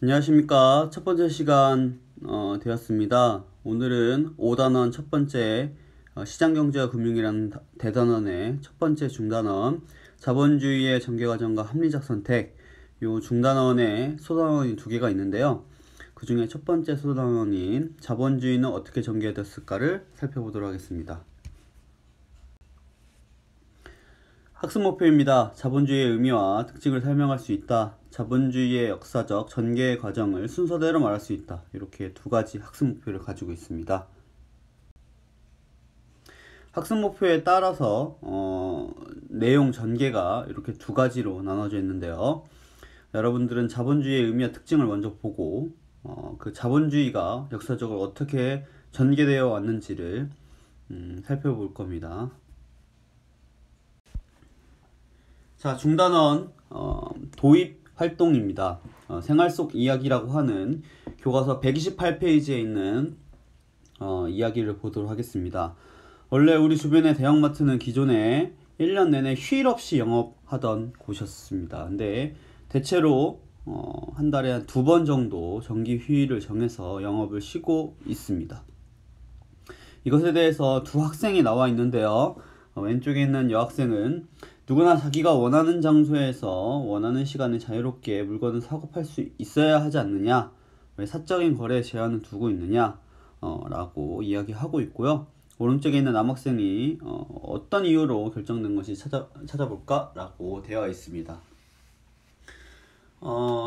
안녕하십니까. 첫 번째 시간 되었습니다. 오늘은 5단원 첫 번째 시장경제와 금융이라는 대단원의 첫 번째 중단원 자본주의의 전개과정과 합리적 선택, 요 중단원에 소단원이 두 개가 있는데요. 그 중에 첫 번째 소단원인 자본주의는 어떻게 전개됐을까를 살펴보도록 하겠습니다. 학습 목표입니다. 자본주의의 의미와 특징을 설명할 수 있다. 자본주의의 역사적 전개 과정을 순서대로 말할 수 있다. 이렇게 두 가지 학습 목표를 가지고 있습니다. 학습 목표에 따라서 내용 전개가 이렇게 두 가지로 나눠져 있는데요. 여러분들은 자본주의의 의미와 특징을 먼저 보고 그 자본주의가 역사적으로 어떻게 전개되어 왔는지를 살펴볼 겁니다. 자, 중단원 도입 활동입니다. 생활 속 이야기라고 하는 교과서 128페이지에 있는 이야기를 보도록 하겠습니다. 원래 우리 주변의 대형마트는 기존에 1년 내내 휴일 없이 영업하던 곳이었습니다. 근데 대체로 한 달에 한 2번 정도 정기 휴일을 정해서 영업을 쉬고 있습니다. 이것에 대해서 두 학생이 나와 있는데요. 왼쪽에 있는 여학생은 누구나 자기가 원하는 장소에서 원하는 시간에 자유롭게 물건을 사고 팔 수 있어야 하지 않느냐, 왜 사적인 거래에 제한을 두고 있느냐 라고 이야기하고 있고요. 오른쪽에 있는 남학생이 어떤 이유로 결정된 것이 찾아볼까 라고 되어 있습니다.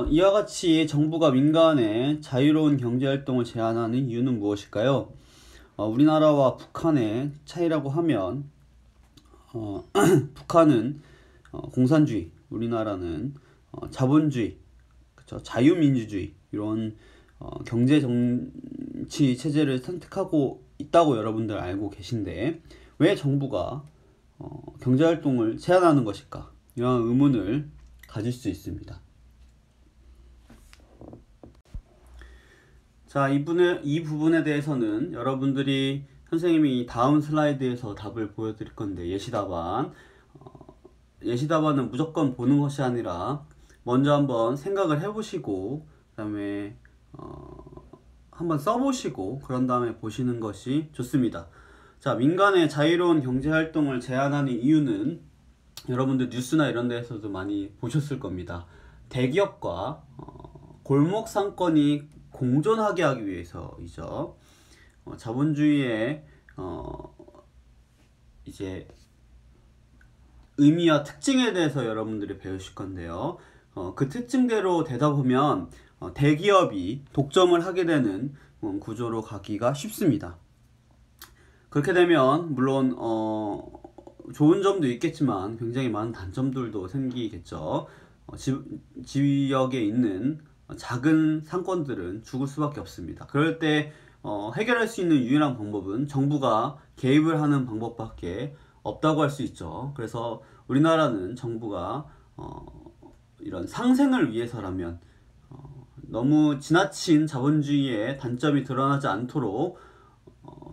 이와 같이 정부가 민간의 자유로운 경제활동을 제한하는 이유는 무엇일까요? 우리나라와 북한의 차이라고 하면 북한은 공산주의, 우리나라는 자본주의, 그쵸? 자유민주주의 이런 경제 정치 체제를 선택하고 있다고 여러분들 알고 계신데 왜 정부가 경제활동을 제한하는 것일까? 이런 의문을 가질 수 있습니다. 자, 이 부분에 대해서는 여러분들이 선생님이 다음 슬라이드에서 답을 보여드릴 건데 예시답안은 무조건 보는 것이 아니라 먼저 한번 생각을 해보시고 그 다음에 한번 써보시고 그런 다음에 보시는 것이 좋습니다. 자, 민간의 자유로운 경제활동을 제한하는 이유는 여러분들 뉴스나 이런 데에서도 많이 보셨을 겁니다. 대기업과 골목 상권이 공존하게 하기 위해서이죠. 자본주의의 이제 의미와 특징에 대해서 여러분들이 배우실 건데요. 그 특징대로 되다 보면 대기업이 독점을 하게 되는 구조로 가기가 쉽습니다. 그렇게 되면 물론 좋은 점도 있겠지만 굉장히 많은 단점들도 생기겠죠. 지역에 있는 작은 상권들은 죽을 수밖에 없습니다. 그럴 때 해결할 수 있는 유일한 방법은 정부가 개입을 하는 방법밖에 없다고 할 수 있죠. 그래서 우리나라는 정부가 이런 상생을 위해서라면 너무 지나친 자본주의의 단점이 드러나지 않도록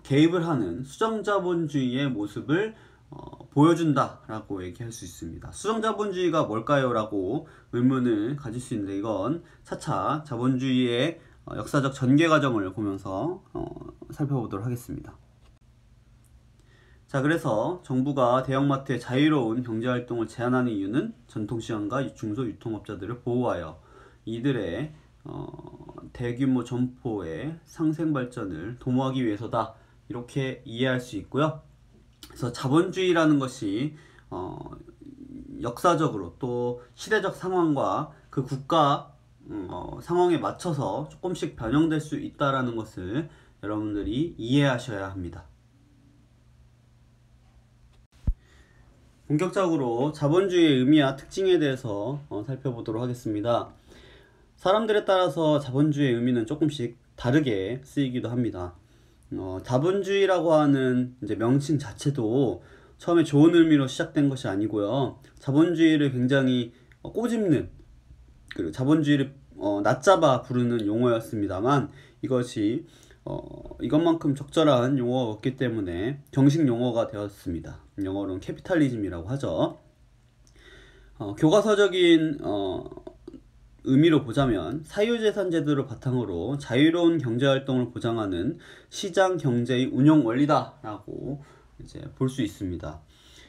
개입을 하는 수정자본주의의 모습을 보여준다 라고 얘기할 수 있습니다. 수정자본주의가 뭘까요? 라고 의문을 가질 수 있는데 이건 차차 자본주의의 역사적 전개 과정을 보면서 살펴보도록 하겠습니다. 자, 그래서 정부가 대형마트의 자유로운 경제활동을 제한하는 이유는 전통시장과 중소유통업자들을 보호하여 이들의 대규모 점포의 상생발전을 도모하기 위해서다, 이렇게 이해할 수 있고요. 그래서 자본주의라는 것이 역사적으로 또 시대적 상황과 그 국가 상황에 맞춰서 조금씩 변형될 수 있다는 것을 여러분들이 이해하셔야 합니다. 본격적으로 자본주의의 의미와 특징에 대해서 살펴보도록 하겠습니다. 사람들에 따라서 자본주의의 의미는 조금씩 다르게 쓰이기도 합니다. 자본주의라고 하는 이제 명칭 자체도 처음에 좋은 의미로 시작된 것이 아니고요. 자본주의를 굉장히 꼬집는, 그리고 자본주의를 낮잡아 부르는 용어였습니다만 이것이 이것만큼 적절한 용어가 없기 때문에 정식 용어가 되었습니다. 영어로는 캐피탈리즘이라고 하죠. 교과서적인 의미로 보자면 사유재산 제도를 바탕으로 자유로운 경제활동을 보장하는 시장 경제의 운영 원리다라고 이제 볼 수 있습니다.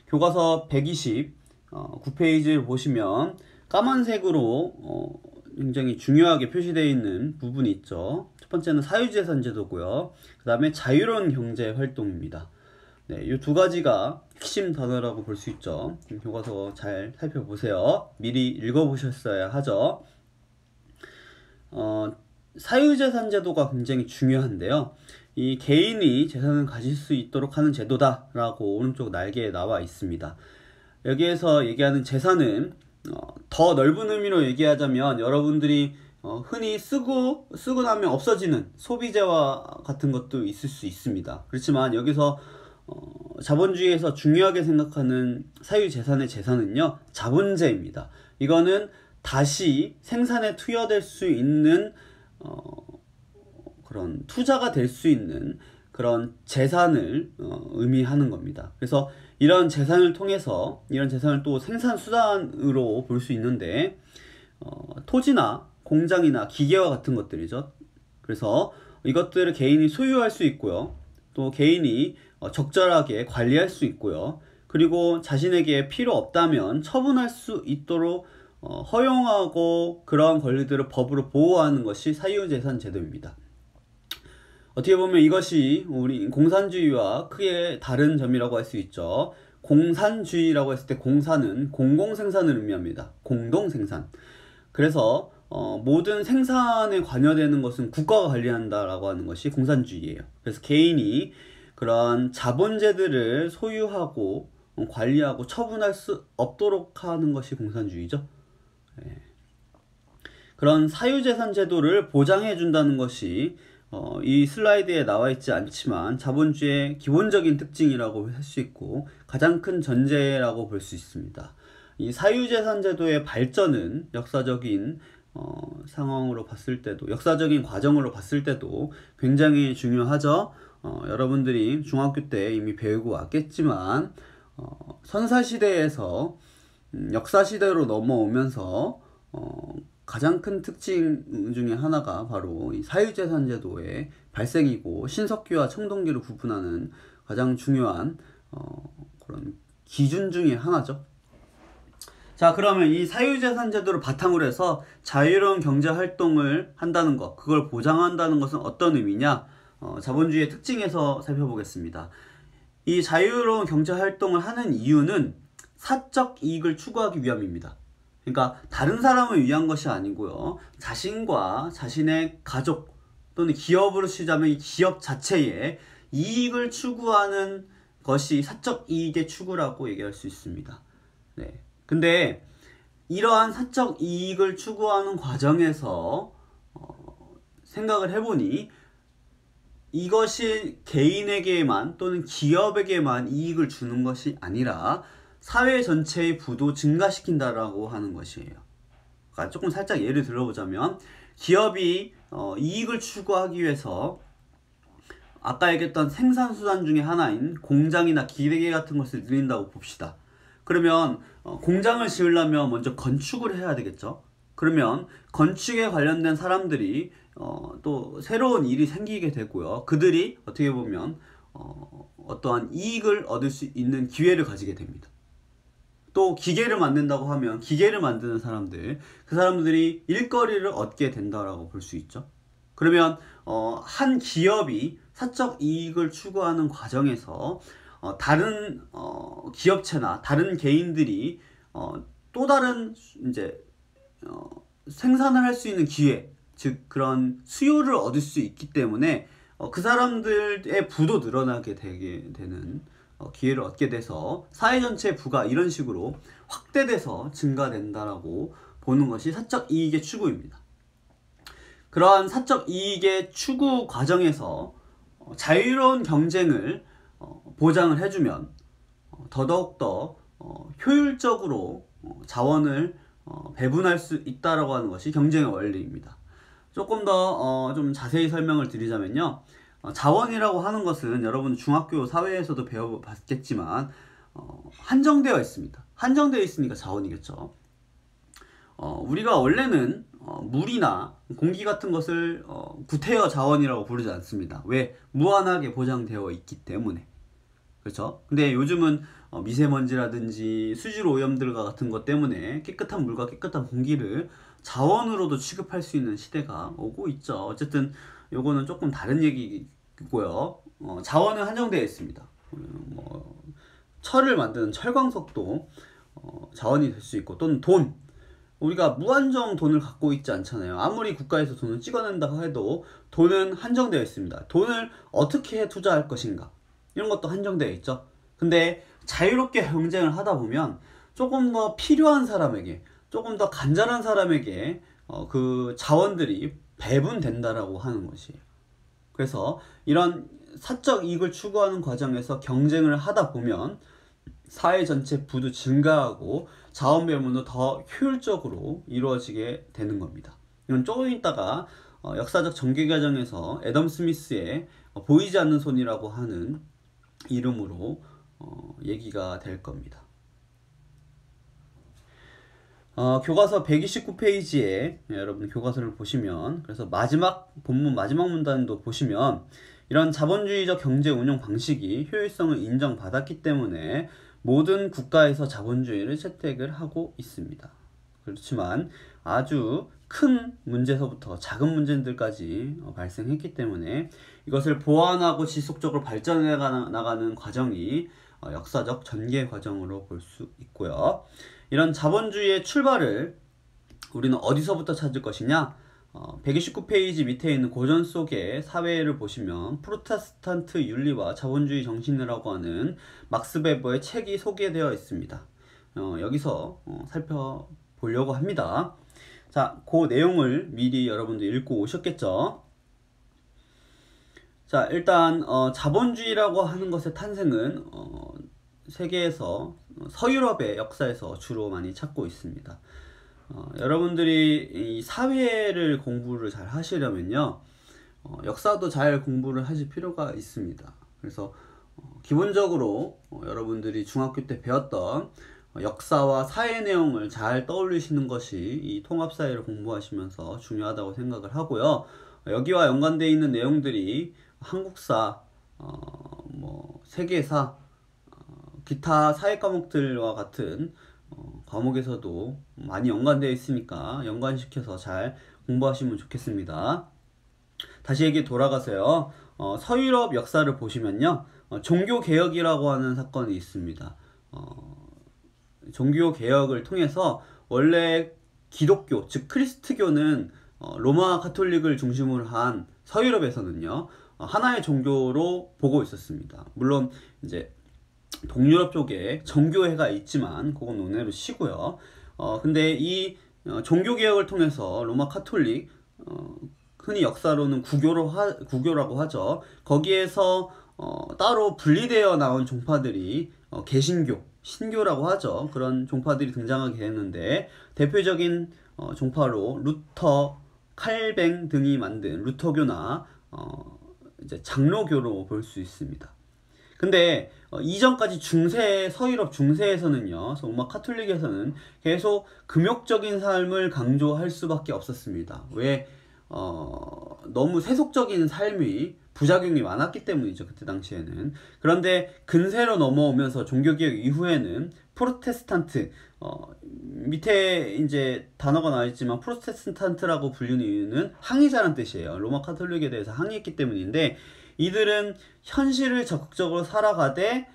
교과서 129페이지를 보시면 까만색으로 굉장히 중요하게 표시되어 있는 부분이 있죠. 첫 번째는 사유재산 제도고요. 그 다음에 자유로운 경제활동입니다. 네, 이 두 가지가 핵심 단어라고 볼 수 있죠. 교과서 잘 살펴보세요. 미리 읽어보셨어야 하죠. 사유재산 제도가 굉장히 중요한데요. 이 개인이 재산을 가질 수 있도록 하는 제도다라고 오른쪽 날개에 나와 있습니다. 여기에서 얘기하는 재산은 더 넓은 의미로 얘기하자면 여러분들이 흔히 쓰고 나면 없어지는 소비재와 같은 것도 있을 수 있습니다. 그렇지만 여기서 자본주의에서 중요하게 생각하는 사유재산의 재산은요, 자본재입니다. 이거는 다시 생산에 투여될 수 있는 그런 투자가 될 수 있는 그런 재산을 의미하는 겁니다. 그래서 이런 재산을 통해서 이런 재산을 또 생산 수단으로 볼 수 있는데 토지나 공장이나 기계와 같은 것들이죠. 그래서 이것들을 개인이 소유할 수 있고요. 또 개인이 적절하게 관리할 수 있고요. 그리고 자신에게 필요 없다면 처분할 수 있도록 허용하고 그러한 권리들을 법으로 보호하는 것이 사유재산 제도입니다. 어떻게 보면 이것이 우리 공산주의와 크게 다른 점이라고 할 수 있죠. 공산주의라고 했을 때 공산은 공공생산을 의미합니다. 공동생산. 그래서 모든 생산에 관여되는 것은 국가가 관리한다라고 하는 것이 공산주의예요. 그래서 개인이 그러한 자본재들을 소유하고 관리하고 처분할 수 없도록 하는 것이 공산주의죠. 네. 그런 사유재산 제도를 보장해 준다는 것이 이 슬라이드에 나와 있지 않지만 자본주의의 기본적인 특징이라고 할 수 있고 가장 큰 전제라고 볼 수 있습니다. 이 사유재산 제도의 발전은 역사적인 상황으로 봤을 때도, 역사적인 과정으로 봤을 때도 굉장히 중요하죠. 여러분들이 중학교 때 이미 배우고 왔겠지만 선사시대에서 역사시대로 넘어오면서 가장 큰 특징 중에 하나가 바로 이 사유재산 제도의 발생이고 신석기와 청동기를 구분하는 가장 중요한 그런 기준 중에 하나죠. 자, 그러면 이 사유재산 제도를 바탕으로 해서 자유로운 경제활동을 한다는 것, 그걸 보장한다는 것은 어떤 의미냐? 자본주의의 특징에서 살펴보겠습니다. 이 자유로운 경제활동을 하는 이유는 사적 이익을 추구하기 위함입니다. 그러니까 다른 사람을 위한 것이 아니고요, 자신과 자신의 가족 또는 기업으로 치자면 이 기업 자체에 이익을 추구하는 것이 사적 이익의 추구라고 얘기할 수 있습니다. 네. 근데 이러한 사적 이익을 추구하는 과정에서 생각을 해보니 이것이 개인에게만 또는 기업에게만 이익을 주는 것이 아니라 사회 전체의 부도 증가시킨다라고 하는 것이에요. 그러니까 조금 살짝 예를 들어보자면 기업이 이익을 추구하기 위해서 아까 얘기했던 생산수단 중에 하나인 공장이나 기계 같은 것을 늘린다고 봅시다. 그러면 공장을 지으려면 먼저 건축을 해야 되겠죠. 그러면 건축에 관련된 사람들이 또 새로운 일이 생기게 되고요. 그들이 어떻게 보면 어떠한 이익을 얻을 수 있는 기회를 가지게 됩니다. 또 기계를 만든다고 하면 기계를 만드는 사람들, 그 사람들이 일거리를 얻게 된다라고 볼 수 있죠. 그러면 한 기업이 사적 이익을 추구하는 과정에서 다른 기업체나 다른 개인들이 또 다른 이제 생산을 할 수 있는 기회, 즉 그런 수요를 얻을 수 있기 때문에 그 사람들의 부도 늘어나게 되게 되는 기회를 얻게 돼서 사회 전체의 부가 이런 식으로 확대돼서 증가된다라고 보는 것이 사적 이익의 추구입니다. 그러한 사적 이익의 추구 과정에서 자유로운 경쟁을 보장을 해주면 더더욱더 효율적으로 자원을 배분할 수 있다라고 하는 것이 경쟁의 원리입니다. 조금 더 좀 자세히 설명을 드리자면요, 자원이라고 하는 것은 여러분 중학교 사회에서도 배워봤겠지만 한정되어 있습니다. 한정되어 있으니까 자원이겠죠. 우리가 원래는 물이나 공기 같은 것을 구태여 자원이라고 부르지 않습니다. 왜? 무한하게 보장되어 있기 때문에. 그렇죠? 근데 요즘은 미세먼지라든지 수질 오염들과 같은 것 때문에 깨끗한 물과 깨끗한 공기를 자원으로도 취급할 수 있는 시대가 오고 있죠. 어쨌든 요거는 조금 다른 얘기고요. 자원은 한정되어 있습니다. 철을 만드는 철광석도 자원이 될 수 있고, 또는 돈, 우리가 무한정 돈을 갖고 있지 않잖아요. 아무리 국가에서 돈을 찍어낸다고 해도 돈은 한정되어 있습니다. 돈을 어떻게 투자할 것인가, 이런 것도 한정되어 있죠. 근데 자유롭게 경쟁을 하다 보면 조금 더 필요한 사람에게, 조금 더 간절한 사람에게 그 자원들이 배분된다라고 하는 것이에요. 그래서 이런 사적 이익을 추구하는 과정에서 경쟁을 하다 보면 사회 전체 부도 증가하고 자원 배분도 더 효율적으로 이루어지게 되는 겁니다. 이건 조금 있다가 역사적 전개 과정에서 애덤 스미스의 보이지 않는 손이라고 하는 이름으로 얘기가 될 겁니다. 교과서 129페이지에 여러분 교과서를 보시면, 그래서 마지막 본문 마지막 문단도 보시면, 이런 자본주의적 경제 운영 방식이 효율성을 인정받았기 때문에 모든 국가에서 자본주의를 채택을 하고 있습니다. 그렇지만 아주 큰 문제서부터 작은 문제들까지 발생했기 때문에 이것을 보완하고 지속적으로 발전해 나가는 과정이 역사적 전개 과정으로 볼 수 있고요. 이런 자본주의의 출발을 우리는 어디서부터 찾을 것이냐? 129페이지 밑에 있는 고전 속의 사회를 보시면 프로테스탄트 윤리와 자본주의 정신이라고 하는 막스 베버의 책이 소개되어 있습니다. 여기서 살펴보려고 합니다. 자, 그 내용을 미리 여러분들 읽고 오셨겠죠? 자, 일단 자본주의라고 하는 것의 탄생은 세계에서 서유럽의 역사에서 주로 많이 찾고 있습니다. 여러분들이 이 사회를 공부를 잘 하시려면요, 역사도 잘 공부를 하실 필요가 있습니다. 그래서 기본적으로 여러분들이 중학교 때 배웠던 역사와 사회 내용을 잘 떠올리시는 것이 이 통합사회를 공부하시면서 중요하다고 생각을 하고요. 여기와 연관되어 있는 내용들이 한국사, 세계사, 기타 사회 과목들과 같은 과목에서도 많이 연관되어 있으니까 연관시켜서 잘 공부하시면 좋겠습니다. 다시 얘기 돌아가세요. 서유럽 역사를 보시면요, 종교개혁이라고 하는 사건이 있습니다. 종교개혁을 통해서 원래 기독교, 즉 크리스트교는 로마 가톨릭을 중심으로 한 서유럽에서는요, 하나의 종교로 보고 있었습니다. 물론 이제 동유럽 쪽에 정교회가 있지만 그건 논외로 쉬고요. 근데 이 종교개혁을 통해서 로마 카톨릭, 흔히 역사로는 구교라고 하죠. 거기에서 따로 분리되어 나온 종파들이 개신교, 신교라고 하죠. 그런 종파들이 등장하게 되는데, 대표적인 종파로 루터, 칼뱅 등이 만든 루터교나 이제 장로교로 볼 수 있습니다. 근데 이전까지 서유럽 중세에서는요, 로마 카톨릭에서는 계속 금욕적인 삶을 강조할 수밖에 없었습니다. 왜? 너무 세속적인 삶이 부작용이 많았기 때문이죠, 그때 당시에는. 그런데 근세로 넘어오면서 종교개혁 이후에는 프로테스탄트, 밑에 이제 단어가 나와 있지만 프로테스탄트라고 불리는 이유는 항의자란 뜻이에요. 로마 카톨릭에 대해서 항의했기 때문인데, 이들은 현실을 적극적으로 살아가되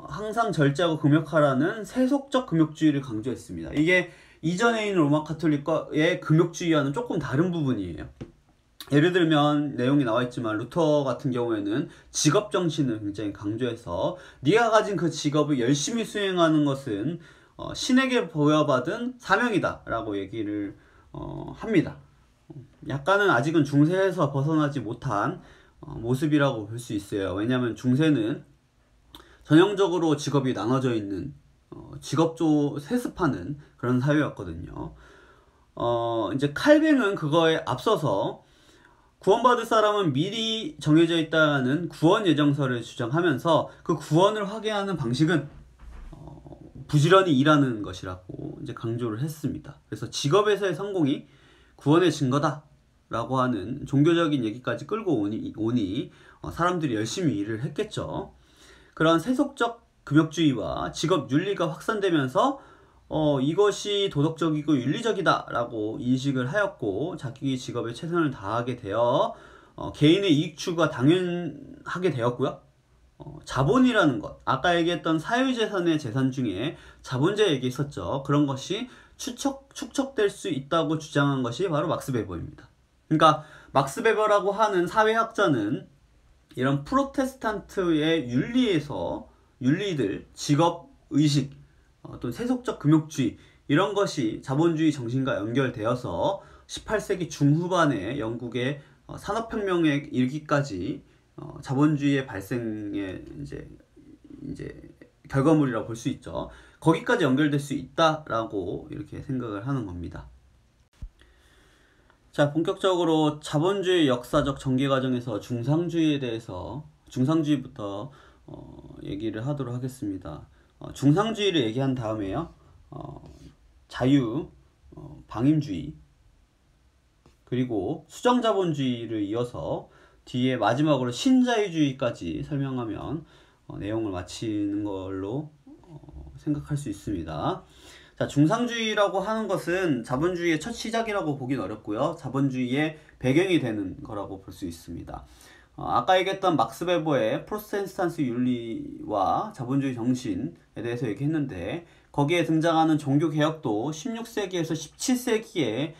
항상 절제하고 금욕하라는 세속적 금욕주의를 강조했습니다. 이게 이전에 있는 로마 카톨릭과의 금욕주의와는 조금 다른 부분이에요. 예를 들면 내용이 나와 있지만 루터 같은 경우에는 직업 정신을 굉장히 강조해서 네가 가진 그 직업을 열심히 수행하는 것은 신에게 부여받은 사명이다 라고 얘기를 합니다. 약간은 아직은 중세에서 벗어나지 못한 모습이라고 볼 수 있어요. 왜냐하면 중세는 전형적으로 직업이 나눠져 있는 직업조 세습하는 그런 사회였거든요. 이제 칼뱅은 그거에 앞서서 구원받을 사람은 미리 정해져 있다는 구원 예정서를 주장하면서 그 구원을 확인하는 방식은 부지런히 일하는 것이라고 이제 강조를 했습니다. 그래서 직업에서의 성공이 구원의 증거다 라고 하는 종교적인 얘기까지 끌고 오니 사람들이 열심히 일을 했겠죠. 그런 세속적 금욕주의와 직업 윤리가 확산되면서 이것이 도덕적이고 윤리적이다 라고 인식을 하였고 자기 직업에 최선을 다하게 되어 개인의 이익 추구가 당연하게 되었고요. 자본이라는 것, 아까 얘기했던 사유재산의 재산 중에 자본제 얘기했었죠. 그런 것이 축적될 수 있다고 주장한 것이 바로 막스 베버입니다. 그러니까 막스 베버라고 하는 사회학자는 이런 프로테스탄트의 윤리들, 직업, 의식, 또 세속적 금욕주의 이런 것이 자본주의 정신과 연결되어서 18세기 중후반에 영국의 산업혁명에 이르기까지 자본주의의 발생의 이제 결과물이라고 볼 수 있죠. 거기까지 연결될 수 있다라고 이렇게 생각을 하는 겁니다. 자, 본격적으로 자본주의 역사적 전개 과정에서 중상주의에 대해서 중상주의부터 얘기를 하도록 하겠습니다. 중상주의를 얘기한 다음에요. 자유, 방임주의, 그리고 수정자본주의를 이어서 뒤에 마지막으로 신자유주의까지 설명하면 내용을 마치는 걸로 생각할 수 있습니다. 자, 중상주의라고 하는 것은 자본주의의 첫 시작이라고 보긴 어렵고요. 자본주의의 배경이 되는 거라고 볼 수 있습니다. 아까 얘기했던 막스 베버의 프로테스탄트 윤리와 자본주의 정신에 대해서 얘기했는데 거기에 등장하는 종교개혁도 16세기에서 17세기에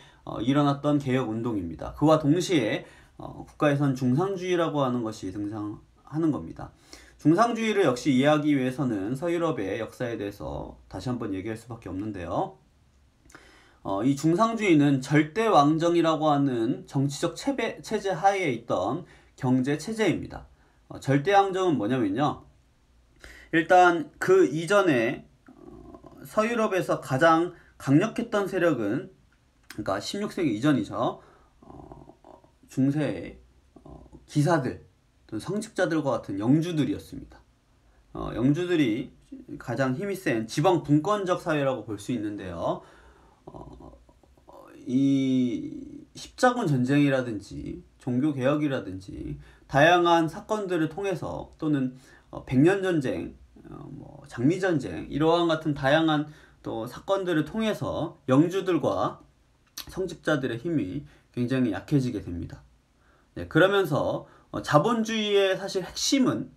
일어났던 개혁운동입니다. 그와 동시에 국가에선 중상주의라고 하는 것이 등장하는 겁니다. 중상주의를 역시 이해하기 위해서는 서유럽의 역사에 대해서 다시 한번 얘기할 수밖에 없는데요. 이 중상주의는 절대왕정이라고 하는 정치적 체제 하에 있던 경제 체제입니다. 절대왕정은 뭐냐면요. 일단 그 이전에 서유럽에서 가장 강력했던 세력은 그러니까 16세기 이전이죠. 중세의 기사들, 성직자들과 같은 영주들이었습니다. 영주들이 가장 힘이 센 지방 분권적 사회라고 볼 수 있는데요. 이 십자군 전쟁이라든지 종교개혁이라든지 다양한 사건들을 통해서 또는 백년전쟁, 장미전쟁 이러한 같은 다양한 또 사건들을 통해서 영주들과 성직자들의 힘이 굉장히 약해지게 됩니다. 네, 그러면서 자본주의의 사실 핵심은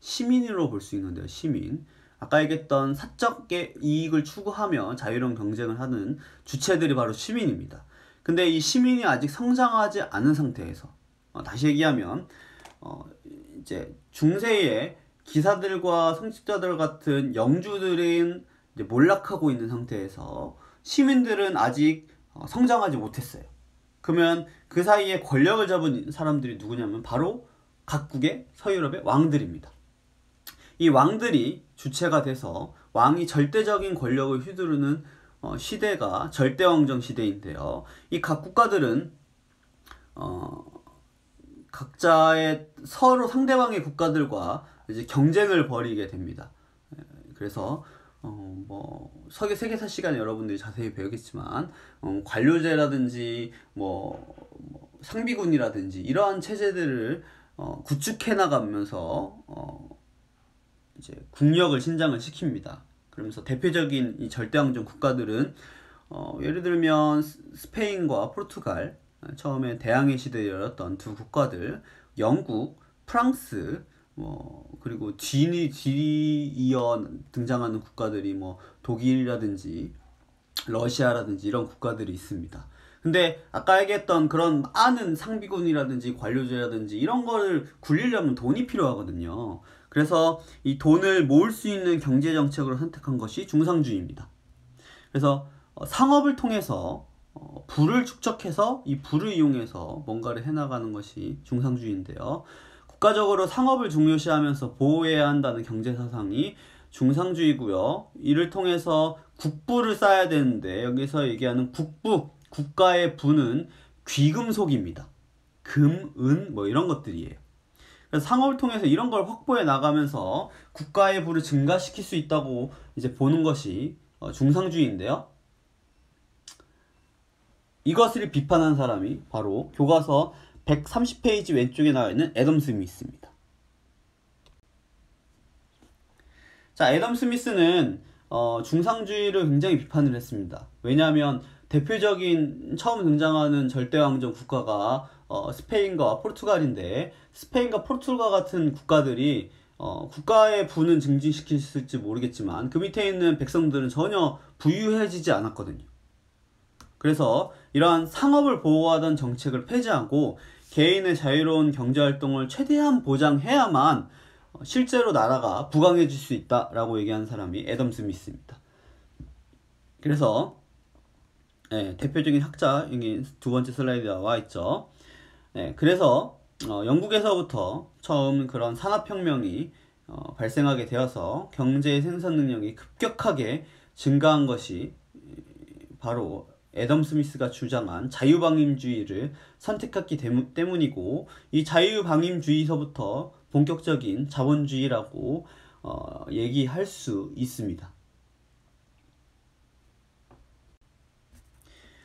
시민으로 볼 수 있는데요. 시민. 아까 얘기했던 사적의 이익을 추구하며 자유로운 경쟁을 하는 주체들이 바로 시민입니다. 근데 이 시민이 아직 성장하지 않은 상태에서 다시 얘기하면 이제 중세의 기사들과 성직자들 같은 영주들은 이제 몰락하고 있는 상태에서 시민들은 아직 성장하지 못했어요. 그러면 그 사이에 권력을 잡은 사람들이 누구냐면 바로 각국의 서유럽의 왕들입니다. 이 왕들이 주체가 돼서 왕이 절대적인 권력을 휘두르는 시대가 절대왕정 시대인데요. 이 각 국가들은 각자의 서로 상대방의 국가들과 이제 경쟁을 벌이게 됩니다. 그래서 세계사 시간에 여러분들이 자세히 배우겠지만 관료제라든지 상비군이라든지 이러한 체제들을 구축해 나가면서 이제 국력을 신장을 시킵니다. 그러면서 대표적인 이 절대왕정 국가들은 예를 들면 스페인과 포르투갈, 처음에 대항해 시대에 열렸던 두 국가들, 영국, 프랑스, 그리고 뒤이어 등장하는 국가들이 독일이라든지 러시아라든지 이런 국가들이 있습니다. 근데 아까 얘기했던 그런 많은 상비군이라든지 관료제라든지 이런 거를 굴리려면 돈이 필요하거든요. 그래서 이 돈을 모을 수 있는 경제 정책으로 선택한 것이 중상주의입니다. 그래서 상업을 통해서 부를 축적해서 이 부를 이용해서 뭔가를 해나가는 것이 중상주의인데요. 국가적으로 상업을 중요시하면서 보호해야 한다는 경제 사상이 중상주의고요. 이를 통해서 국부를 쌓아야 되는데 여기서 얘기하는 국부, 국가의 부는 귀금속입니다. 금, 은 이런 것들이에요. 그래서 상업을 통해서 이런 걸 확보해 나가면서 국가의 부를 증가시킬 수 있다고 이제 보는 것이 중상주의인데요. 이것을 비판한 사람이 바로 교과서 130페이지 왼쪽에 나와 있는 애덤 스미스입니다. 자, 애덤 스미스는 중상주의를 굉장히 비판을 했습니다. 왜냐하면 대표적인 처음 등장하는 절대왕정 국가가 스페인과 포르투갈인데, 스페인과 포르투갈 같은 국가들이 국가의 부는 증진시켰을지 모르겠지만 그 밑에 있는 백성들은 전혀 부유해지지 않았거든요. 그래서 이러한 상업을 보호하던 정책을 폐지하고 개인의 자유로운 경제활동을 최대한 보장해야만 실제로 나라가 부강해질 수 있다라고 얘기한 사람이 애덤 스미스입니다. 그래서 대표적인 학자, 여기 두 번째 슬라이드에 나와 있죠. 그래서 영국에서부터 처음 그런 산업혁명이 발생하게 되어서 경제의 생산 능력이 급격하게 증가한 것이 바로 애덤 스미스가 주장한 자유방임주의를 선택했기 때문이고, 이 자유방임주의서부터 본격적인 자본주의라고 얘기할 수 있습니다.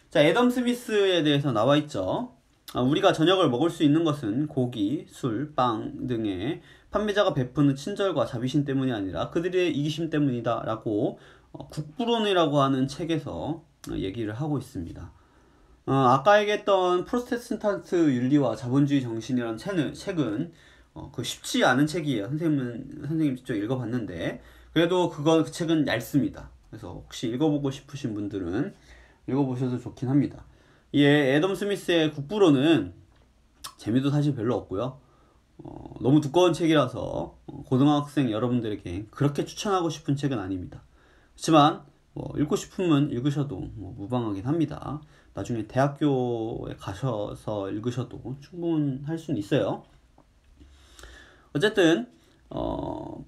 자, 애덤 스미스에 대해서 나와 있죠. 우리가 저녁을 먹을 수 있는 것은 고기, 술, 빵 등의 판매자가 베푸는 친절과 자비심 때문이 아니라 그들의 이기심 때문이다 라고 국부론이라고 하는 책에서 얘기를 하고 있습니다. 아까 얘기했던 프로테스탄트 윤리와 자본주의 정신이라는 책은 그 쉽지 않은 책이에요. 선생님 직접 읽어봤는데, 그래도 그 책은 얇습니다. 그래서 혹시 읽어보고 싶으신 분들은 읽어보셔도 좋긴 합니다. 애덤 스미스의 국부론은 재미도 사실 별로 없고요. 너무 두꺼운 책이라서 고등학생 여러분들에게 그렇게 추천하고 싶은 책은 아닙니다. 그렇지만 읽고 싶으면 읽으셔도 무방하긴 합니다. 나중에 대학교에 가셔서 읽으셔도 충분할 수는 있어요. 어쨌든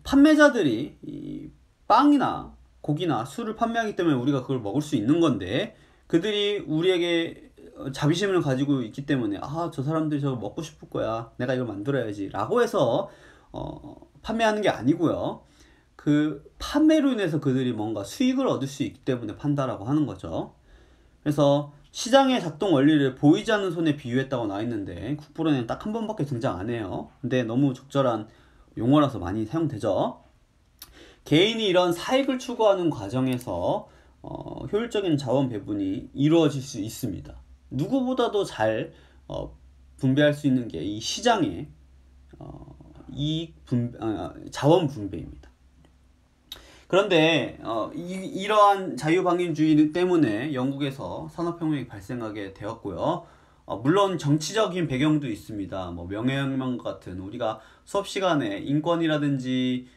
판매자들이 이 빵이나 고기나 술을 판매하기 때문에 우리가 그걸 먹을 수 있는 건데, 그들이 우리에게 자비심을 가지고 있기 때문에 저 사람들이 저거 먹고 싶을 거야, 내가 이걸 만들어야지 라고 해서 판매하는 게 아니고요. 그 판매로 인해서 그들이 뭔가 수익을 얻을 수 있기 때문에 판다라고 하는 거죠. 그래서 시장의 작동 원리를 보이지 않는 손에 비유했다고 나와 있는데, 국부론에는 딱 한 번밖에 등장 안 해요. 근데 너무 적절한 용어라서 많이 사용되죠. 개인이 이런 사익을 추구하는 과정에서 효율적인 자원 배분이 이루어질 수 있습니다. 누구보다도 잘 분배할 수 있는 게 이 시장의 자원 분배입니다. 그런데 이러한 자유방임주의 때문에 영국에서 산업혁명이 발생하게 되었고요. 물론 정치적인 배경도 있습니다. 명예혁명 같은, 우리가 수업 시간에 인권이라든지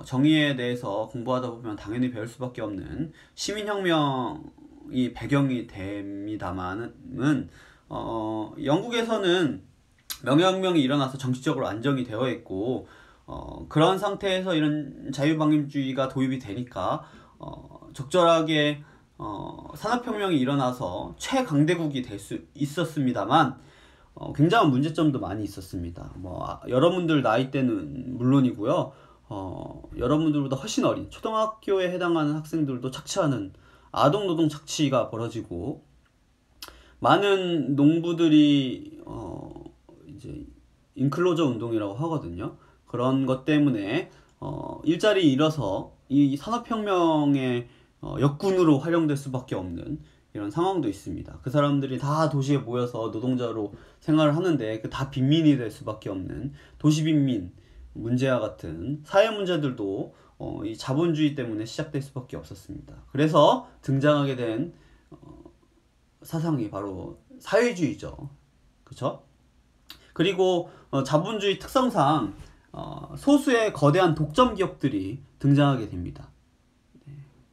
정의에 대해서 공부하다 보면 당연히 배울 수밖에 없는 시민혁명이 배경이 됩니다만은, 영국에서는 명예혁명이 일어나서 정치적으로 안정이 되어 있고, 그런 상태에서 이런 자유방임주의가 도입이 되니까 적절하게 산업혁명이 일어나서 최강대국이 될 수 있었습니다만, 굉장한 문제점도 많이 있었습니다. 여러분들 나이 때는 물론이고요, 여러분들보다 훨씬 어린 초등학교에 해당하는 학생들도 착취하는 아동노동 착취가 벌어지고, 많은 농부들이 이제 인클로저 운동이라고 하거든요. 그런 것 때문에 일자리 잃어서 이 산업혁명의 역군으로 활용될 수밖에 없는 이런 상황도 있습니다. 그 사람들이 다 도시에 모여서 노동자로 생활을 하는데 그 다 빈민이 될 수밖에 없는 도시빈민 문제와 같은 사회 문제들도 이 자본주의 때문에 시작될 수밖에 없었습니다. 그래서 등장하게 된 사상이 바로 사회주의죠. 그렇죠? 그리고 자본주의 특성상 소수의 거대한 독점 기업들이 등장하게 됩니다.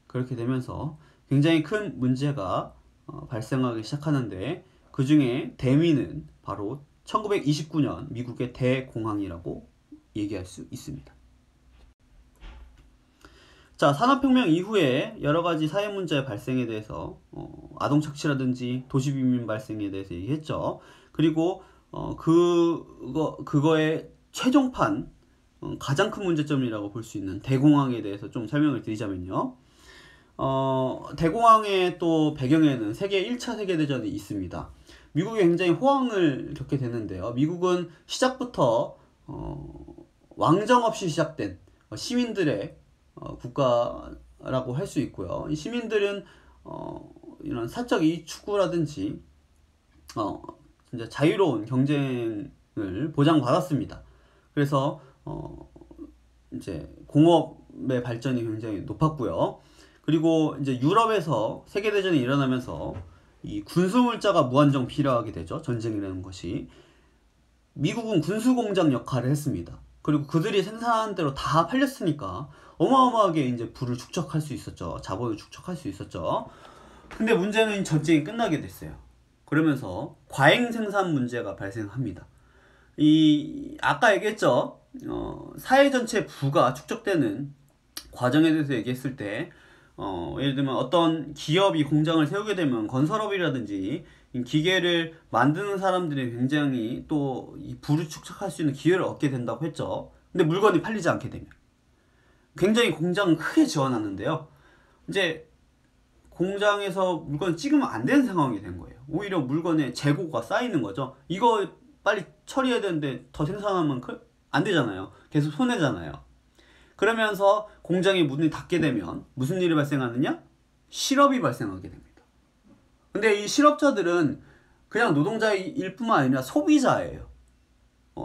그렇게 되면서 굉장히 큰 문제가 발생하기 시작하는데, 그 중에 대미는 바로 1929년 미국의 대공황이라고 얘기할 수 있습니다. 자, 산업혁명 이후에 여러가지 사회 문제 발생에 대해서 아동 착취라든지 도시빈민 발생에 대해서 얘기했죠. 그리고 그거의 최종판, 가장 큰 문제점이라고 볼 수 있는 대공황에 대해서 좀 설명을 드리자면요. 대공황의 또 배경에는 세계 1차 세계대전이 있습니다. 미국이 굉장히 호황을 겪게 되는데요. 미국은 시작부터 왕정 없이 시작된 시민들의 국가라고 할 수 있고요. 이 시민들은 이런 사적 이익 추구라든지 진짜 자유로운 경쟁을 보장받았습니다. 그래서 이제 공업의 발전이 굉장히 높았고요. 그리고 이제 유럽에서 세계대전이 일어나면서 이 군수물자가 무한정 필요하게 되죠. 전쟁이라는 것이. 미국은 군수공장 역할을 했습니다. 그리고 그들이 생산한 대로 다 팔렸으니까 어마어마하게 이제 부를 축적할 수 있었죠. 자본을 축적할 수 있었죠. 근데 문제는 전쟁이 끝나게 됐어요. 그러면서 과잉 생산 문제가 발생합니다. 아까 얘기했죠. 사회 전체 부가 축적되는 과정에 대해서 얘기했을 때 예를 들면 어떤 기업이 공장을 세우게 되면 건설업이라든지 기계를 만드는 사람들이 굉장히 또 이 부를 축적할 수 있는 기회를 얻게 된다고 했죠. 근데 물건이 팔리지 않게 되면 굉장히 공장을 크게 지어놨는데요. 이제 공장에서 물건을 찍으면 안 되는 상황이 된 거예요. 오히려 물건에 재고가 쌓이는 거죠. 이거 빨리 처리해야 되는데 더 생산하면 안 되잖아요. 계속 손해잖아요. 그러면서 공장의 문이 닫게 되면 무슨 일이 발생하느냐? 실업이 발생하게 됩니다. 근데 이 실업자들은 그냥 노동자일 뿐만 아니라 소비자예요.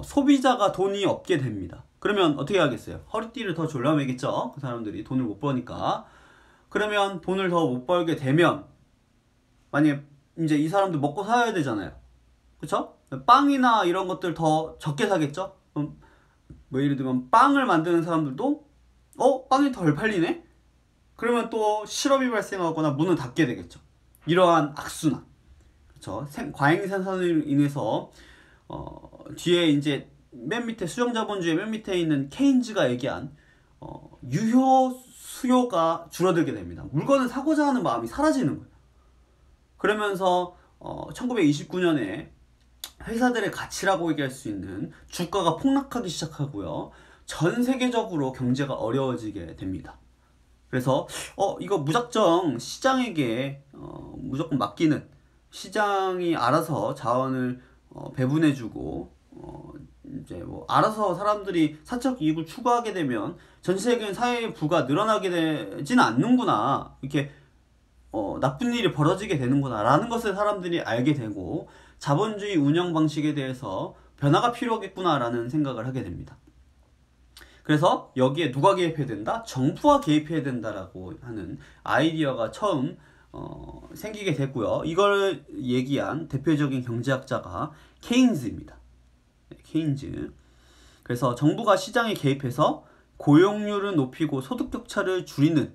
소비자가 돈이 없게 됩니다. 그러면 어떻게 하겠어요? 허리띠를 더 졸라매겠죠? 그 사람들이 돈을 못 버니까. 그러면 돈을 더 못 벌게 되면 만약에 이제 이 사람들 먹고 살아야 되잖아요. 그쵸? 빵이나 이런 것들 더 적게 사겠죠? 뭐 예를 들면 빵을 만드는 사람들도 빵이 덜 팔리네? 그러면 또 실업이 발생하거나 문을 닫게 되겠죠. 이러한 악순환. 그쵸? 과잉 생산으로 인해서 뒤에 이제 맨 밑에 수정자본주의 맨 밑에 있는 케인즈가 얘기한 유효 수요가 줄어들게 됩니다. 물건을 사고자 하는 마음이 사라지는 거예요. 그러면서 1929년에 회사들의 가치라고 얘기할 수 있는 주가가 폭락하기 시작하고요. 전 세계적으로 경제가 어려워지게 됩니다. 그래서 이거 무작정 시장에게 무조건 맡기는, 시장이 알아서 자원을 배분해주고 이제 뭐 알아서 사람들이 사적 이익을 추구하게 되면 전 세계적인 사회의 부가 늘어나게 되지는 않는구나, 이렇게 나쁜 일이 벌어지게 되는구나 라는 것을 사람들이 알게 되고 자본주의 운영 방식에 대해서 변화가 필요하겠구나 라는 생각을 하게 됩니다. 그래서 여기에 누가 개입해야 된다? 정부가 개입해야 된다라고 하는 아이디어가 처음 생기게 됐고요. 이걸 얘기한 대표적인 경제학자가 케인즈입니다. 케인즈. 그래서 정부가 시장에 개입해서 고용률을 높이고 소득 격차를 줄이는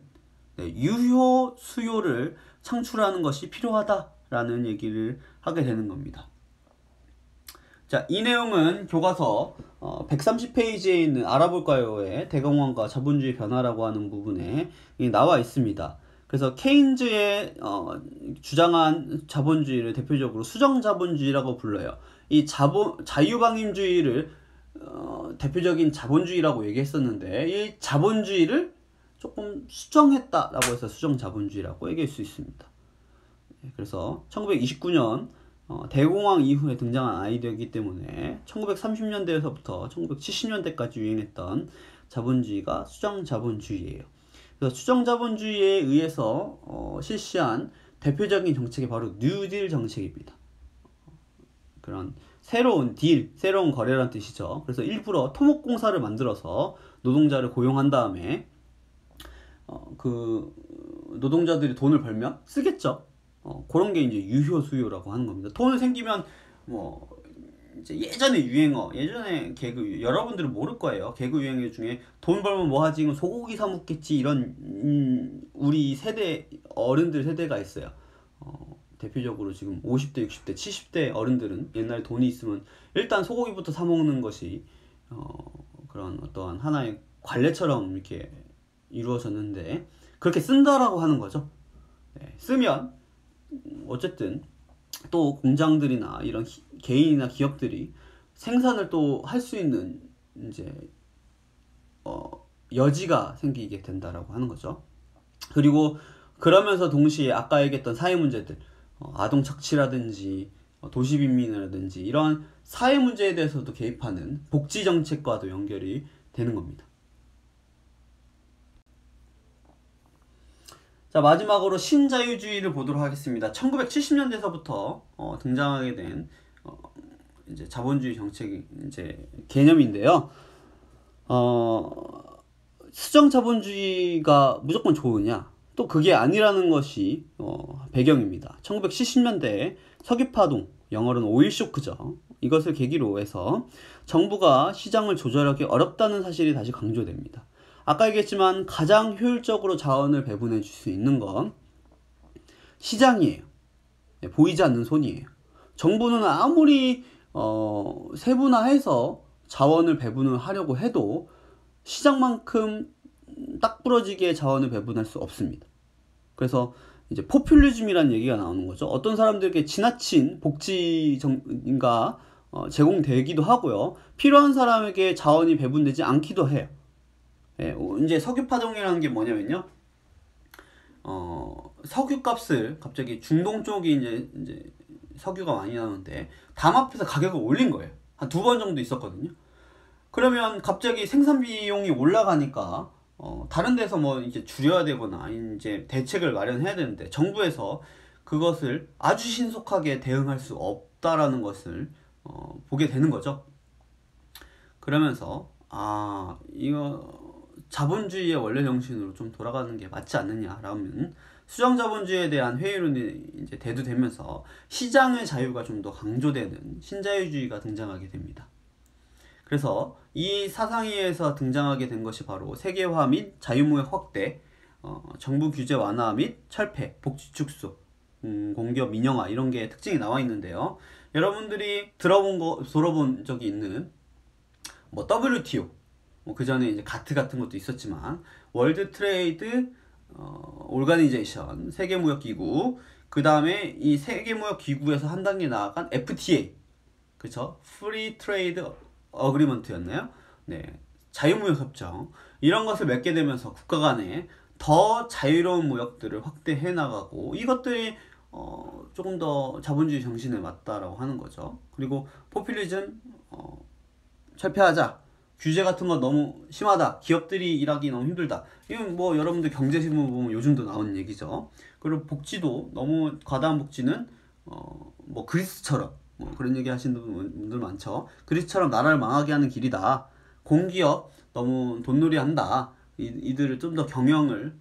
유효 수요를 창출하는 것이 필요하다라는 얘기를 하게 되는 겁니다. 자, 이 내용은 교과서 130페이지에 있는 알아볼까요의 대공황과 자본주의 변화라고 하는 부분에 나와 있습니다. 그래서 케인즈의 주장한 자본주의를 대표적으로 수정자본주의라고 불러요. 이 자유방임주의를 대표적인 자본주의라고 얘기했었는데 이 자본주의를 조금 수정했다라고 해서 수정자본주의라고 얘기할 수 있습니다. 그래서 1929년 대공황 이후에 등장한 아이디어이기 때문에 1930년대에서부터 1970년대까지 유행했던 자본주의가 수정자본주의예요. 그래서 수정자본주의에 의해서 실시한 대표적인 정책이 바로 뉴딜 정책입니다. 그런 새로운 딜, 새로운 거래라는 뜻이죠. 그래서 일부러 토목공사를 만들어서 노동자를 고용한 다음에 그 노동자들이 돈을 벌면 쓰겠죠. 그런 게 이제 유효 수요라고 하는 겁니다. 돈이 생기면 뭐 이제 예전에 유행어, 예전에 개그, 여러분들은 모를 거예요. 개그 유행어 중에 돈 벌면 뭐 하지? 소고기 사 먹겠지, 이런 우리 세대 어른들 세대가 있어요. 대표적으로 지금 50대, 60대, 70대 어른들은 옛날에 돈이 있으면 일단 소고기부터 사 먹는 것이 그런 어떠한 하나의 관례처럼 이렇게 이루어졌는데 그렇게 쓴다라고 하는 거죠. 네, 쓰면 어쨌든 또 공장들이나 이런 개인이나 기업들이 생산을 또 할 수 있는 이제 여지가 생기게 된다라고 하는 거죠. 그리고 그러면서 동시에 아까 얘기했던 사회 문제들, 아동 착취라든지 도시 빈민이라든지 이런 사회 문제에 대해서도 개입하는 복지 정책과도 연결이 되는 겁니다. 자, 마지막으로 신자유주의를 보도록 하겠습니다. 1970년대에서부터 등장하게 된 이제 자본주의 정책 이제 개념인데요. 수정 자본주의가 무조건 좋으냐? 또 그게 아니라는 것이 배경입니다. 1970년대 서귀파동, 영어로는 오일 쇼크죠. 이것을 계기로 해서 정부가 시장을 조절하기 어렵다는 사실이 다시 강조됩니다. 아까 얘기했지만 가장 효율적으로 자원을 배분해 줄 수 있는 건 시장이에요. 보이지 않는 손이에요. 정부는 아무리 세분화해서 자원을 배분을 하려고 해도 시장만큼 딱 부러지게 자원을 배분할 수 없습니다. 그래서 이제 포퓰리즘이라는 얘기가 나오는 거죠. 어떤 사람들에게 지나친 복지가 제공되기도 하고요. 필요한 사람에게 자원이 배분되지 않기도 해요. 예, 이제 석유파동이라는 게 뭐냐면요. 석유값을 갑자기 중동 쪽이 이제 석유가 많이 나오는데 담 앞에서 가격을 올린 거예요. 한 2번 정도 있었거든요. 그러면 갑자기 생산 비용이 올라가니까 다른 데서 뭐 이제 줄여야 되거나 이제 대책을 마련해야 되는데 정부에서 그것을 아주 신속하게 대응할 수 없다라는 것을 보게 되는 거죠. 그러면서 이거 자본주의의 원래 정신으로 좀 돌아가는 게 맞지 않느냐라면 수정 자본주의에 대한 회의론이 이제 대두되면서 시장의 자유가 좀 더 강조되는 신자유주의가 등장하게 됩니다. 그래서 이 사상위에서 등장하게 된 것이 바로 세계화 및 자유무역 확대, 정부 규제 완화 및 철폐, 복지 축소, 공기업 민영화 이런 게 특징이 나와 있는데요. 여러분들이 들어본 적이 있는 뭐 WTO, 뭐 그 전에 이제 가트 같은 것도 있었지만 월드 트레이드 오르가니제이션 세계무역기구, 그 다음에 이 세계무역기구에서 한 단계 나아간 FTA, 그쵸? 프리 트레이드 어그리먼트였나요? 네, 자유무역 협정 이런 것을 맺게 되면서 국가 간에 더 자유로운 무역들을 확대해 나가고 이것들이 조금 더 자본주의 정신에 맞다라고 하는 거죠. 그리고 포퓰리즘 철폐하자. 규제 같은 거 너무 심하다. 기업들이 일하기 너무 힘들다. 이건 뭐 여러분들 경제신문 보면 요즘도 나오는 얘기죠. 그리고 복지도 너무 과다한 복지는 뭐 그리스처럼 뭐 그런 얘기 하시는 분들 많죠. 그리스처럼 나라를 망하게 하는 길이다. 공기업 너무 돈놀이 한다. 이들을 좀 더 경영을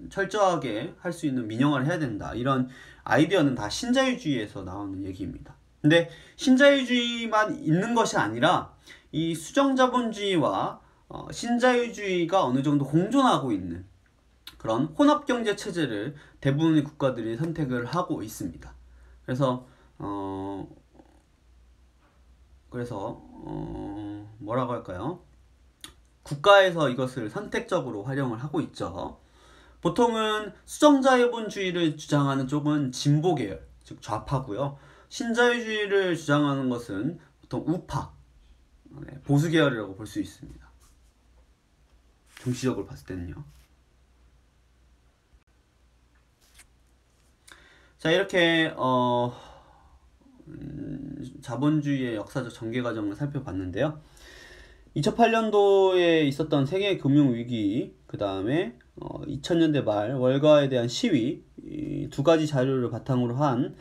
철저하게 할 수 있는 민영화를 해야 된다. 이런 아이디어는 다 신자유주의에서 나오는 얘기입니다. 근데 신자유주의만 있는 것이 아니라 이 수정자본주의와 신자유주의가 어느 정도 공존하고 있는 그런 혼합경제 체제를 대부분의 국가들이 선택을 하고 있습니다. 그래서 뭐라고 할까요? 국가에서 이것을 선택적으로 활용을 하고 있죠. 보통은 수정자본주의를 주장하는 쪽은 진보 계열, 즉 좌파고요. 신자유주의를 주장하는 것은 보통 우파, 보수 계열이라고 볼 수 있습니다. 정치적으로 봤을 때는요. 자, 이렇게 자본주의의 역사적 전개 과정을 살펴봤는데요. 2008년도에 있었던 세계 금융위기, 그 다음에 2000년대 말 월가에 대한 시위, 이 두 가지 자료를 바탕으로 한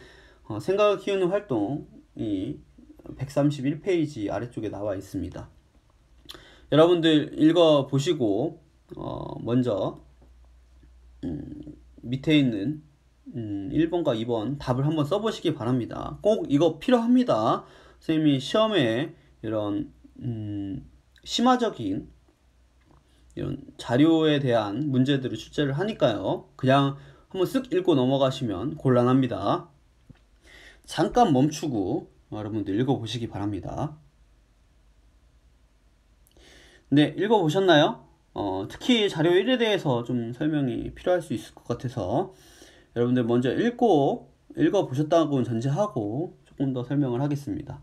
생각을 키우는 활동이 131페이지 아래쪽에 나와 있습니다. 여러분들 읽어보시고 먼저 밑에 있는 1번과 2번 답을 한번 써보시기 바랍니다. 꼭 이거 필요합니다. 선생님이 시험에 이런 심화적인 이런 자료에 대한 문제들을 출제를 하니까요. 그냥 한번 쓱 읽고 넘어가시면 곤란합니다. 잠깐 멈추고 여러분들 읽어보시기 바랍니다. 네, 읽어보셨나요? 특히 자료 1에 대해서 좀 설명이 필요할 수 있을 것 같아서 여러분들 먼저 읽어보셨다고는 전제하고 조금 더 설명을 하겠습니다.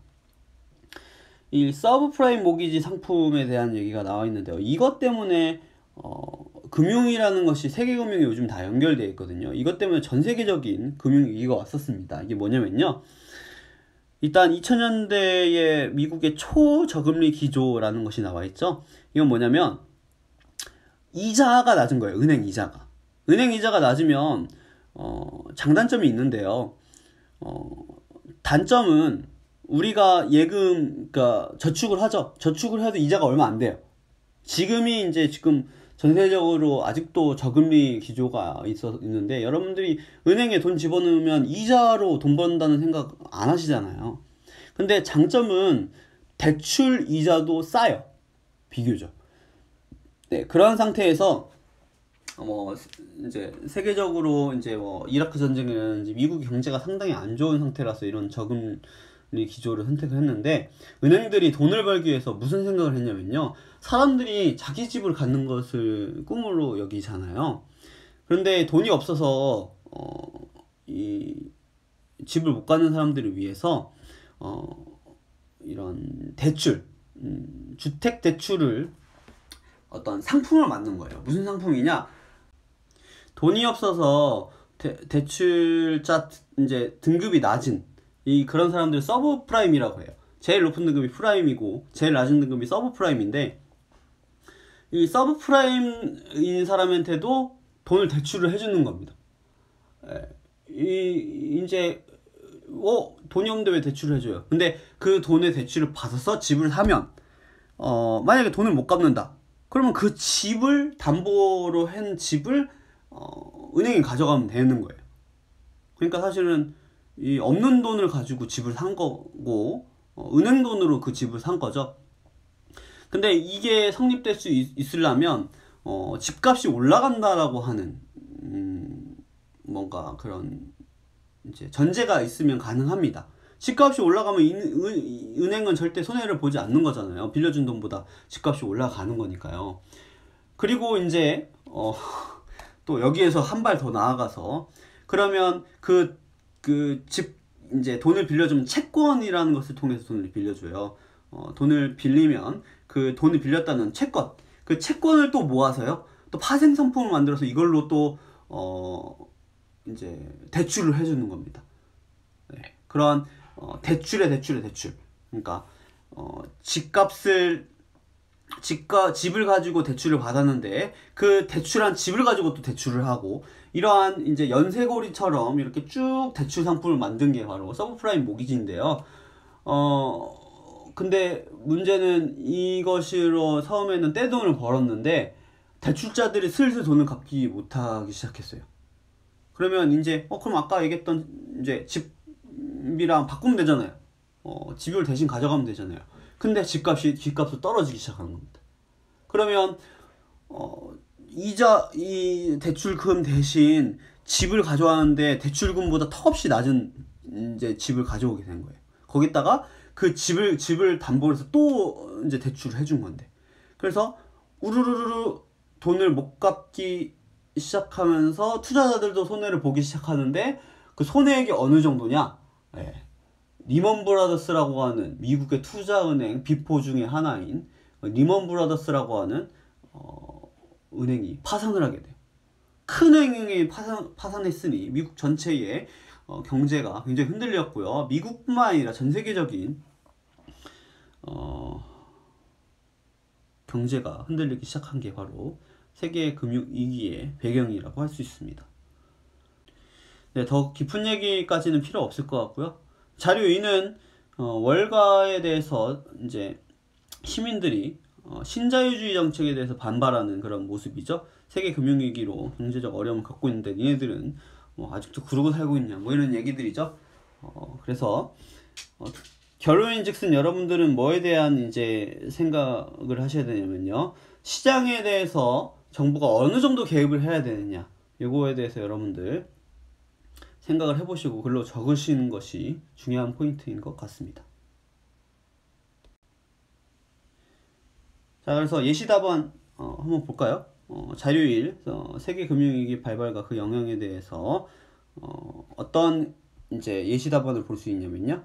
이 서브프라임 모기지 상품에 대한 얘기가 나와 있는데요. 이것 때문에 금융이라는 것이 세계금융이 요즘 다 연결되어 있거든요. 이것 때문에 전 세계적인 금융위기가 왔었습니다. 이게 뭐냐면요, 일단 2000년대에 미국의 초저금리 기조라는 것이 나와 있죠. 이건 뭐냐면 이자가 낮은 거예요. 은행 이자가. 은행 이자가 낮으면 장단점이 있는데요. 단점은 우리가 그러니까 저축을 하죠. 저축을 해도 이자가 얼마 안 돼요. 지금 전세적으로 아직도 저금리 기조가 있는데, 여러분들이 은행에 돈 집어넣으면 이자로 돈 번다는 생각 안 하시잖아요. 근데 장점은 대출 이자도 싸요. 비교적. 네, 그런 상태에서 이제 세계적으로 이제 이라크 전쟁이라든지 미국 경제가 상당히 안 좋은 상태라서 이런 저금리 기조를 선택을 했는데, 은행들이 돈을 벌기 위해서 무슨 생각을 했냐면요, 사람들이 자기 집을 갖는 것을 꿈으로 여기잖아요. 그런데 돈이 없어서 이 집을 못 갖는 사람들을 위해서 이런 대출, 주택 대출을 어떤 상품을 만든 거예요. 무슨 상품이냐? 돈이 없어서 대출자 이제 등급이 낮은 그런 사람들 서브 프라임이라고 해요. 제일 높은 등급이 프라임이고 제일 낮은 등급이 서브 프라임인데, 이 서브 프라임인 사람한테도 돈을 대출을 해주는 겁니다. 이제 돈이 없는데 왜 대출을 해줘요? 근데 그 돈의 대출을 받아서 집을 사면 만약에 돈을 못 갚는다, 그러면 그 집을 담보로 한 집을 은행에 가져가면 되는 거예요. 그러니까 사실은 이 없는 돈을 가지고 집을 산 거고 은행 돈으로 그 집을 산 거죠. 근데 이게 성립될 수 있으려면 집값이 올라간다라고 하는 뭔가 그런 이제 전제가 있으면 가능합니다. 집값이 올라가면 은행은 절대 손해를 보지 않는 거잖아요. 빌려준 돈보다 집값이 올라가는 거니까요. 그리고 이제 또 여기에서 한 발 더 나아가서, 그러면 집 이제 돈을 빌려주면 채권이라는 것을 통해서 돈을 빌려줘요. 돈을 빌리면 그 돈을 빌렸다는 채권, 그 채권을 또 모아서요, 또 파생 상품을 만들어서 이걸로 또 이제 대출을 해주는 겁니다. 네. 그런 대출. 그러니까 집을 가지고 대출을 받았는데 그 대출한 집을 가지고 또 대출을 하고, 이러한 이제 연쇄고리처럼 이렇게 쭉 대출 상품을 만든 게 바로 서브프라임 모기지인데요. 근데 문제는 이것으로 처음에는 떼돈을 벌었는데 대출자들이 슬슬 돈을 갚지 못하기 시작했어요. 그러면 이제 그럼 아까 얘기했던 이제 집이랑 바꾸면 되잖아요. 집을 대신 가져가면 되잖아요. 근데 집값이 떨어지기 시작하는 겁니다. 그러면 이 대출금 대신 집을 가져가는데 대출금보다 턱없이 낮은 이제 집을 가져오게 된 거예요. 거기다가 그 집을 담보로 해서 또 이제 대출을 해준 건데, 그래서 우르르르 돈을 못 갚기 시작하면서 투자자들도 손해를 보기 시작하는데, 그 손해액이 어느 정도냐? 리먼 브라더스라고 하는 미국의 투자은행 비포 중에 하나인 리먼 브라더스라고 하는 은행이 파산을 하게 돼요. 큰 은행이 파산했으니 미국 전체의 경제가 굉장히 흔들렸고요. 미국뿐만 아니라 전 세계적인 경제가 흔들리기 시작한 게 바로 세계 금융 위기의 배경이라고 할 수 있습니다. 네, 더 깊은 얘기까지는 필요 없을 것 같고요. 자료 2는 월가에 대해서 이제 시민들이 신자유주의 정책에 대해서 반발하는 그런 모습이죠. 세계 금융위기로 경제적 어려움을 겪고 있는데 니네들은 아직도 그러고 살고 있냐, 이런 얘기들이죠. 그래서 결론인즉슨 여러분들은 뭐에 대한 이제 생각을 하셔야 되냐면요, 시장에 대해서 정부가 어느 정도 개입을 해야 되느냐, 이거에 대해서 여러분들 생각을 해보시고 글로 적으시는 것이 중요한 포인트인 것 같습니다. 자, 그래서 예시답안 한번 볼까요? 자료 1, 세계 금융위기 발발과 그 영향에 대해서 어떤 이제 예시답안을 볼 수 있냐면요,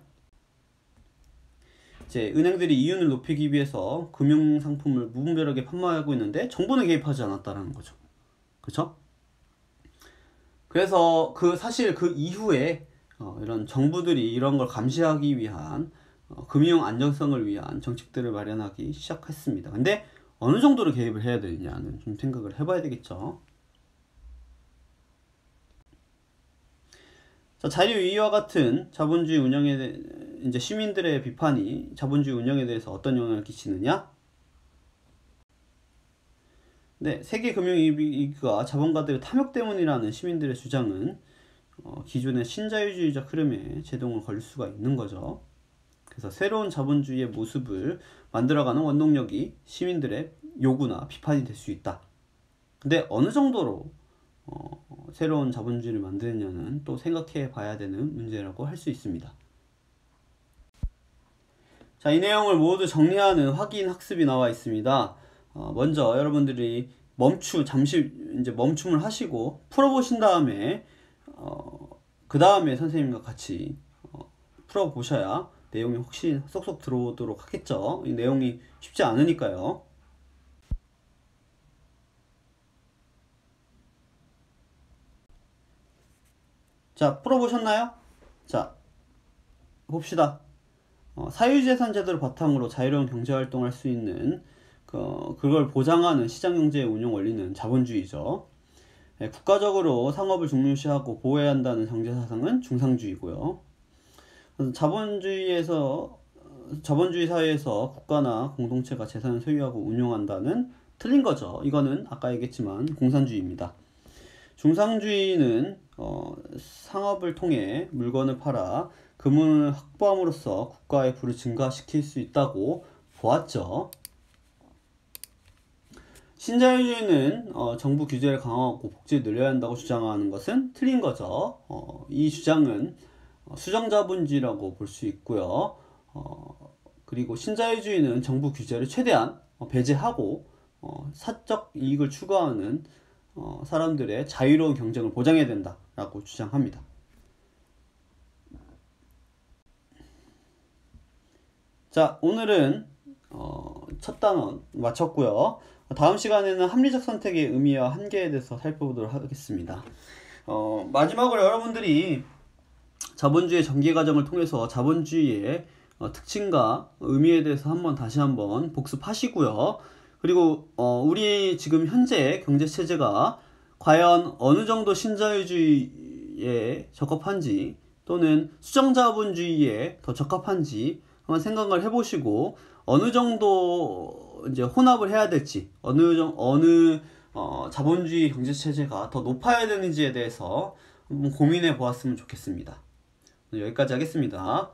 이제 은행들이 이윤을 높이기 위해서 금융상품을 무분별하게 판매하고 있는데 정부는 개입하지 않았다라는 거죠. 그렇죠? 그래서 사실 그 이후에 이런 정부들이 이런 걸 감시하기 위한 금융 안정성을 위한 정책들을 마련하기 시작했습니다. 근데 어느 정도로 개입을 해야 되느냐는 좀 생각을 해봐야 되겠죠. 자, 자유이와 같은 자본주의 운영에 이제 시민들의 비판이 자본주의 운영에 대해서 어떤 영향을 끼치느냐? 네, 세계 금융위기가 자본가들의 탐욕 때문이라는 시민들의 주장은 기존의 신자유주의적 흐름에 제동을 걸릴 수가 있는 거죠. 그래서 새로운 자본주의의 모습을 만들어가는 원동력이 시민들의 요구나 비판이 될 수 있다. 근데 어느 정도로 새로운 자본주의를 만드느냐는 또 생각해 봐야 되는 문제라고 할 수 있습니다. 자, 이 내용을 모두 정리하는 확인 학습이 나와 있습니다. 먼저 여러분들이 잠시 이제 멈춤을 하시고 풀어보신 다음에 그 다음에 선생님과 같이 풀어보셔야 내용이 혹시 쏙쏙 들어오도록 하겠죠. 이 내용이 쉽지 않으니까요. 자, 풀어보셨나요? 자, 봅시다. 사유재산 제도를 바탕으로 자유로운 경제활동을 할 수 있는 그걸 보장하는 시장경제의 운영 원리는 자본주의죠. 국가적으로 상업을 중요시하고 보호해야 한다는 경제사상은 중상주의고요. 자본주의 사회에서 국가나 공동체가 재산을 소유하고 운용한다는 틀린 거죠. 이거는 아까 얘기했지만 공산주의입니다. 중상주의는 상업을 통해 물건을 팔아 금을 확보함으로써 국가의 부를 증가시킬 수 있다고 보았죠. 신자유주의는 정부 규제를 강화하고 복지를 늘려야 한다고 주장하는 것은 틀린 거죠. 이 주장은 수정자본주의라고 볼 수 있고요. 그리고 신자유주의는 정부 규제를 최대한 배제하고 사적 이익을 추구하는 사람들의 자유로운 경쟁을 보장해야 된다라고 주장합니다. 자, 오늘은 첫 단원 마쳤고요. 다음 시간에는 합리적 선택의 의미와 한계에 대해서 살펴보도록 하겠습니다. 마지막으로 여러분들이 자본주의 전개 과정을 통해서 자본주의의 특징과 의미에 대해서 다시 한번 복습하시고요. 그리고 우리 지금 현재 경제체제가 과연 어느 정도 신자유주의에 적합한지 또는 수정자본주의에 더 적합한지 한번 생각을 해보시고 어느 정도 이제 혼합을 해야 될지 어느 자본주의 경제체제가 더 높아야 되는지에 대해서 한번 고민해 보았으면 좋겠습니다. 여기까지 하겠습니다.